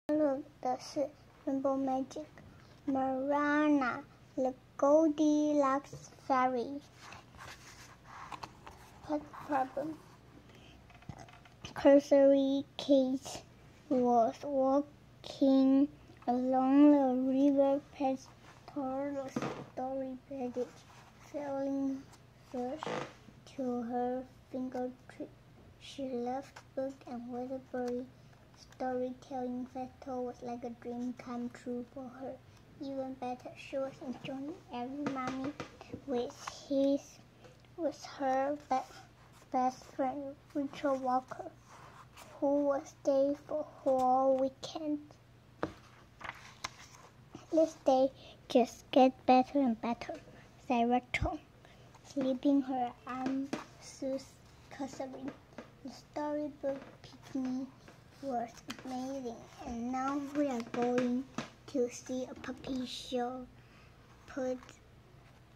录的是 Rainbow Magic Mariana, the Goldilocks Fairy. What problem? Cursory Kate was walking along the river past the story village, feeling thirst to her fingertips. She loved books and Weatherbury. Storytelling festival was like a dream come true for her. Even better, she was enjoying every moment with her best friend, Rachel Walker, who would stay for whole weekend. This day just get better and better, said Rachel, slipping her arm through Cursory. The storybook picnic was amazing, and now we are going to see a puppy show put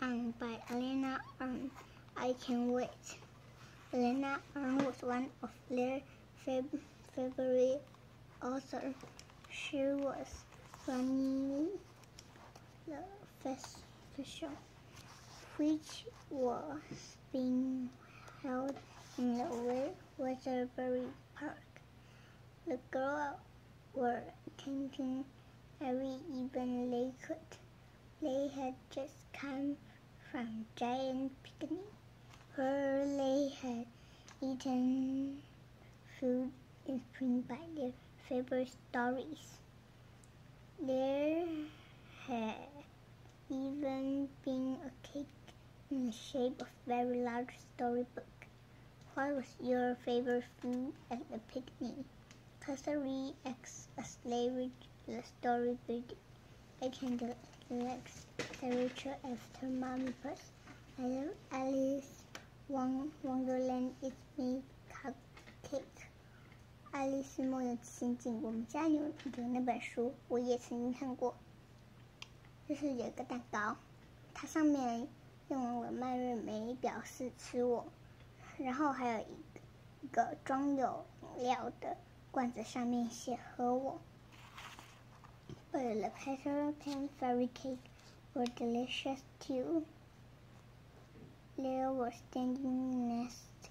on by mariana-1. I can't wait. Mariana-1 was one of their favorite authors. She was running the festival, which was being held in the Weatherbury Park. The girls were attending every event they could. They had just come from giant picnic, where they had eaten food inspired by their favorite stories. There had even been a cake in the shape of a very large storybook. What was your favorite food at the picnic? Cursory asked as they reached the story building. I can relax, said Rachel after Mommy first. I love Alice Wonderland. It's made cupcake. 爱丽丝梦游仙境，我们家有那本书，我也曾经看过。就是有一个蛋糕，它上面用了蔓越莓表示吃我，然后还有一个装有饮料的罐子，上面写喝我。But the Peter Pan fairy cake were delicious too. There was standing next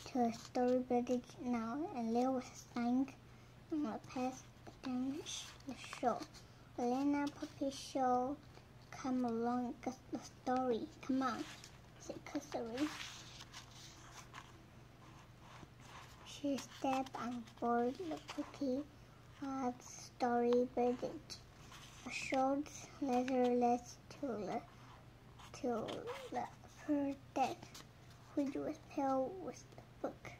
to a story village now, and there was a sign on the path down the shore. Elena Puppy Show, come along, get the story. Come on, said Cursory. She stepped on board the Puppy story village. A short ladder led to the upper deck, which was filled with the book.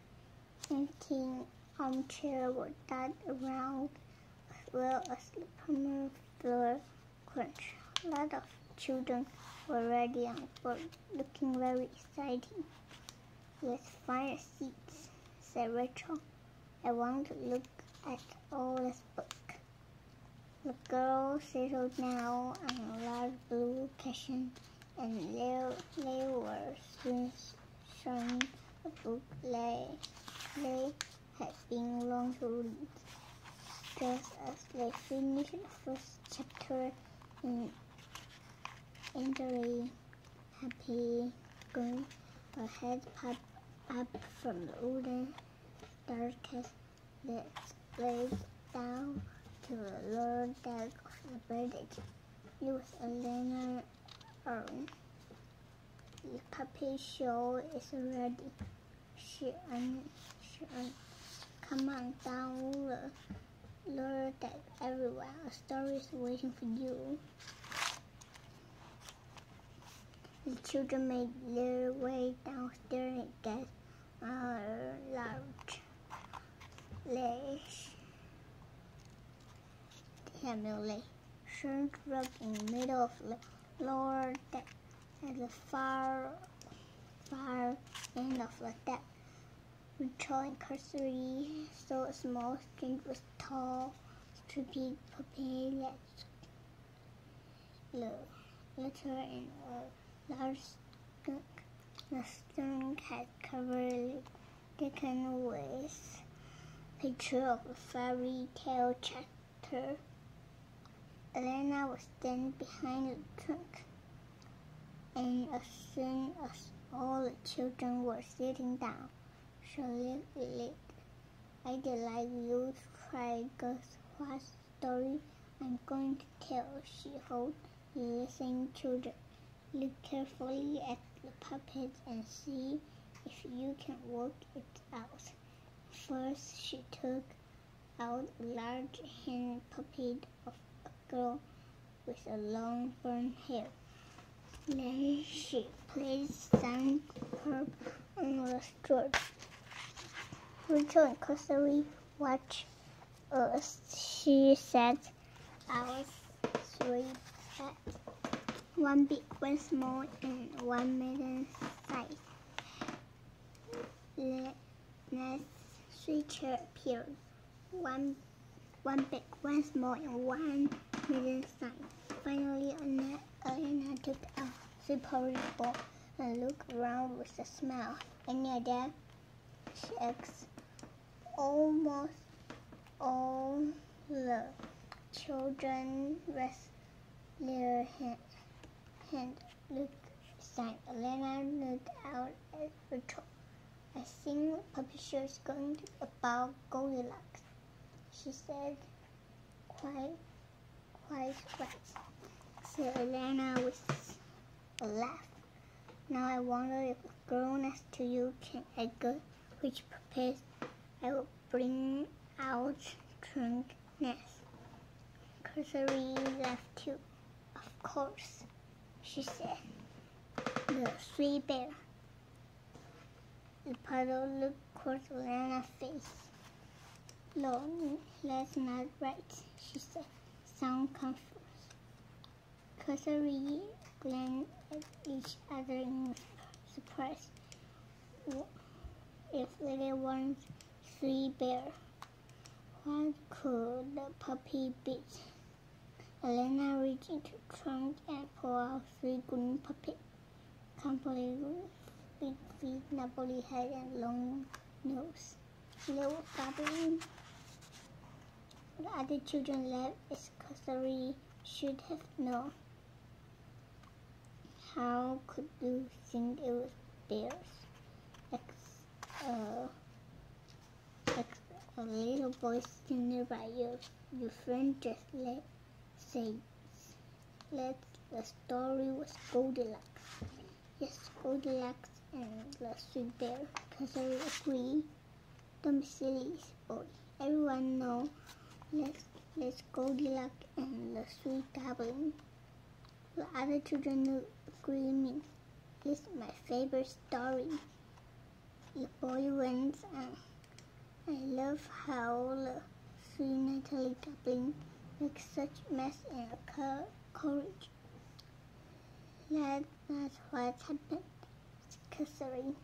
Empty armchairs were dotted around, as well as the permanent floor crunch. A lot of children were ready on board, looking very exciting. Let's find a seat, said Rachel. I want to look at all this book. The girls settled down on a large blue cushion, and they were soon showing a book they had been long to read. Just as they finished the first chapter in Andrew Happy Going, a head popped up from the wooden staircase that led down to the lower deck of the village. It was Mariana-1. The puppy show is ready. She come on down the lower deck, everyone. A story is waiting for you. The children made their way downstairs and got on a large short rug in the middle of the lower deck. At the far end of the deck, Rachel and Cursory saw a small strange with tall, stripy puppy legs. The latter in a large skunk. The skunk had covered decked with a picture of a fairy tale chapter. water. Elena was standing behind the trunk, and as soon as all the children were sitting down, she said, "I'd like you to try guess what story I'm going to tell." She told the listening children, "Look carefully at the puppets and see if you can work it out." First, she took out a large hand puppet of a girl with a long brown hair. Then she placed some herb on the straw. Rachel and Cosary watched us. She said, "Our 3 pets, one big, one small, and one medium size." Next, 3 chairs appeared. One big, one small, and one medium size. Finally, Elena took a super ball and looked around with a smile. "Any idea?" she asked. Almost all the children raised their hand. Look, sighed Elena, looked out at Rachel. "I think the puppet show is going to be about Goldilocks," she said. Quite right, said Elena with a laugh. "Now I wonder if the girl next to you can guess which puppet I will bring out trunk next." Cosary laughed too. "Of course," she said. "The 3 bears." The puddle looked towards Elena's face. "No, that's not right," she said. "Sound confused." Cosary glanced at each other in surprise. If there weren't 3 bears, what could the puppy be? Elena reached into the trunk and pulled out 3 green puppets, complete with big feet, knobbly head, and long nose. They were gobbling. The other children laughed as Cosary should have known. "How could you think it was bears?" A little boy sitting nearby. Your friend just said the story was Goldilocks." "Yes, Goldilocks and the 3 bears," Cosary agreed. "Don't be silly, boy. Everyone knows let's Goldilocks and the 3 goblins." The other children knew agreement. "It's my favorite story," the boy went on. "I love how the 3 Natalie goblins make such mess in a carriage." That's what happened, said Cosary.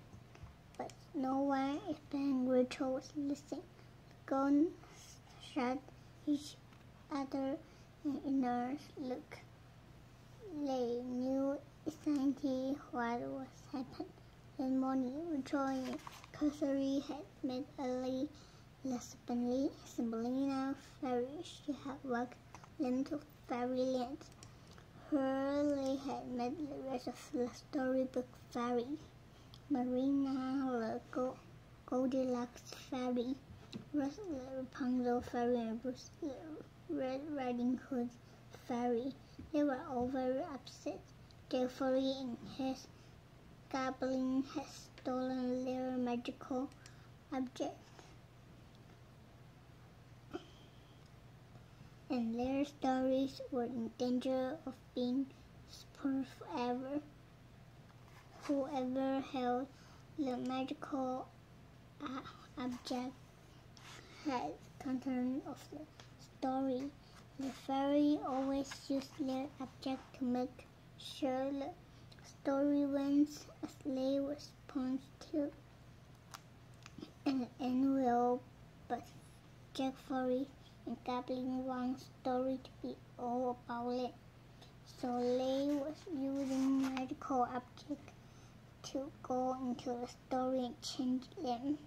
But no one explained. Rachel was listening. The girls shot each other an earnest look. They knew exactly what was happening. That morning, Rachel and Cosary had met early. The Semolina fairy. She had walked them to fairyland. Here they had met the rest of the storybook fairy. Marina, the Goldilocks fairy, Rose the Rapunzel fairy, and Bruce the Red Riding Hood fairy. They were all very upset. Their fairy in his goblin had stolen their magical object, and their stories were in danger of being spoiled forever. Whoever held the magical object had control of the story. The fairy always used their object to make sure the story went as they were supposed to. And well, but Jack Fairy and Goblin want story to be all about it. So they was using magical object to go into the story and change them.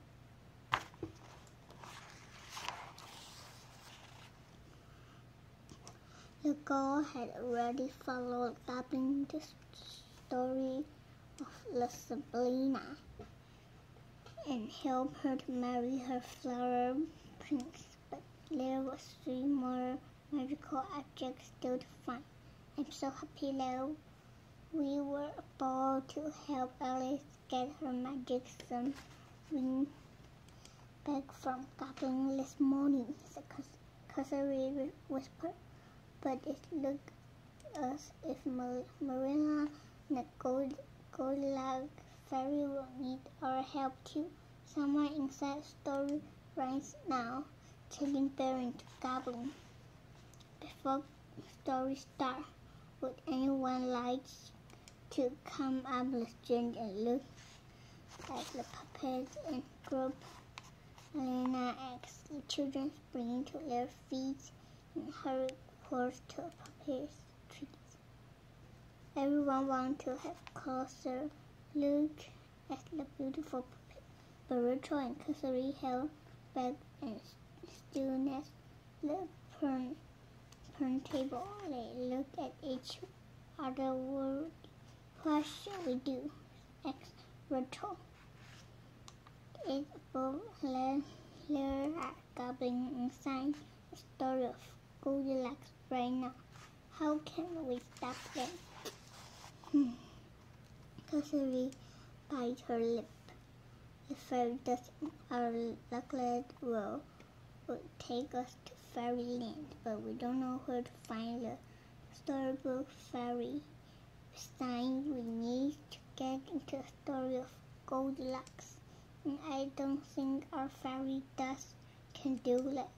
The girl had already followed Goblin the story of La Sabrina and helped her to marry her flower prince, but there were 3 more magical objects still to find. I'm so happy that we were able to help Alice get her magic ring back from Goblin this morning, said Cassandra whispered. But it looked as if Marina and the Goldilocks fairy will need our help too. Someone inside the story right now, changing Bear into Goblin. Before the story starts, would anyone like to come up the street and look at the puppets and group? Elena asked. The children spring to their feet and hurried towards the puppet trees. Everyone wanted to have a closer look at the beautiful puppet, but Rachel and Cassandra held back in stillness. The turntable, they looked at each other worried. What shall we do? Asked Rachel. It's above there are Goblin inside the story of Goldilocks right now. How can we stop them? Cassandra bit her lip. The fairy dust in our lucky world would take us to fairyland, but we don't know where to find the storybook fairy. Besides, we need to get into the story of Goldilocks, and I don't think our fairy dust can do that.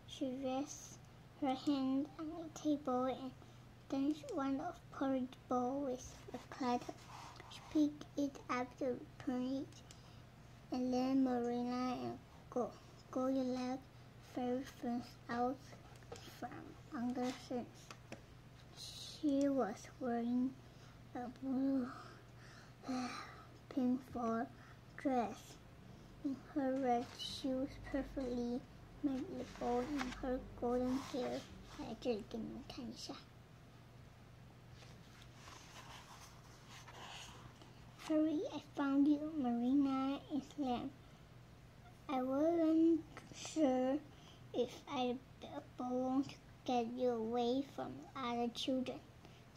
She rests her hand on the table and danced one of porridge bowl with a clatter. She picked it up to return it, and then Marina and Goldilocks fairy friends out from under since. She was wearing a blue pinafore dress, and her red shoes perfectly matched the bow in her golden hair. 来这里给你们看一下。Hurry, I found you, Marina exclaimed. I wasn't sure if I'd be able to get you away from the other children.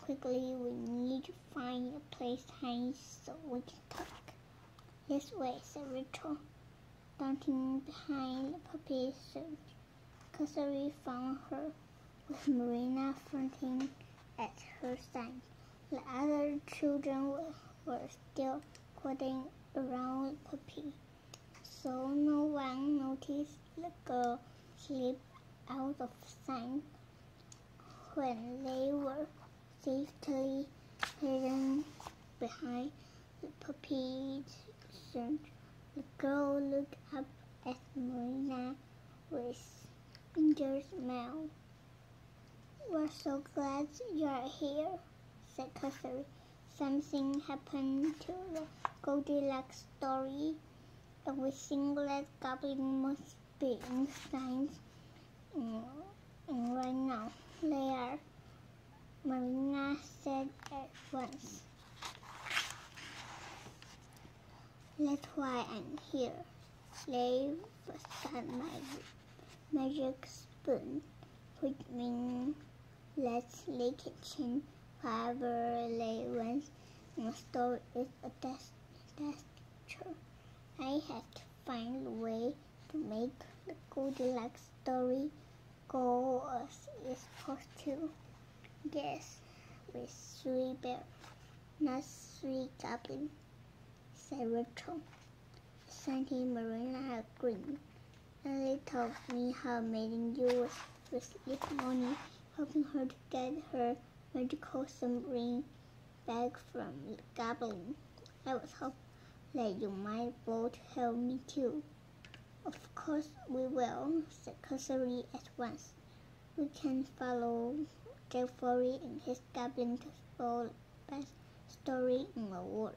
Quickly, we need to find a place to hide so we can talk. This way, said Rachel, darting behind the puppy suit. Cassandra found her, with Marina fronting at her side. The other children were still crowding around the puppy, so no one noticed the girl slip out of sight. When they were safely hidden behind the puppy's suit, the girl looked up at Marina with injured smile. We're so glad you're here, said Cassandra. Something happened to the Goldilocks story, and we think that Goblin must be inside and right now. There, Marina said at once. That's why I'm here. They got my magic spoon, which means let's lick it in wherever they went, and the story is a disaster. I have to find a way to make the Goldilocks story go as it's supposed to. Yes, with 3 bears, not 3 goblins, said Rachel. Sandy Marina agreed. And they told me how amazing you was this morning, helping her to get her magical ring back from the goblin. I was hoping that you might both help me too. Of course we will, said Cassandra at once. We can follow Jeffrey and his goblin to spoil the best story in the world.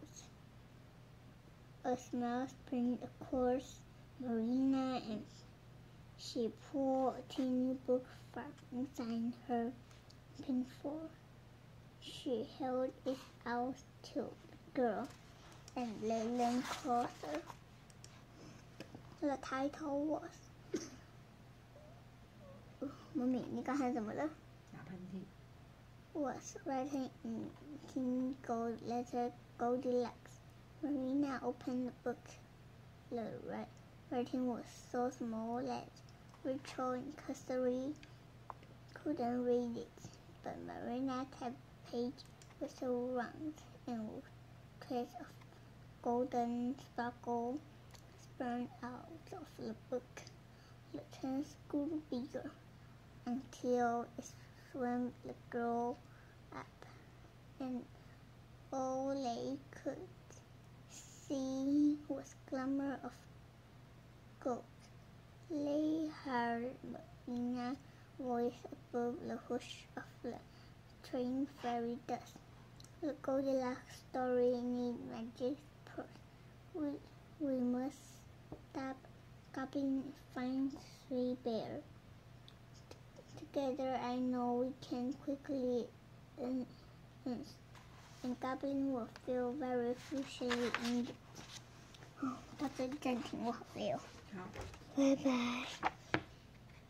A smile sprang across Marina, and she pulled a tiny book from inside her painful. She held it out to the girl and they leaned closer. The title was 妈咪，你刚才怎么了？打喷嚏。Was written in pink gold letter Goldilocks. Marina opened the book. The writing was so small that Rachel and Custody couldn't read it, but Marina tapped the page was so round and threads of golden sparkle spun out of the book. The text grew bigger until it swam the girl up, and all they could see was glimmer of gold. They heard Marina's voice above the hush of the train fairy dust. The Goldilocks story needs magic prose. We must stop Goblin and find Three Bears. Together I know we can quickly and Goblin will feel very officially in it. 到这里暂停，我好累哦。好，拜拜。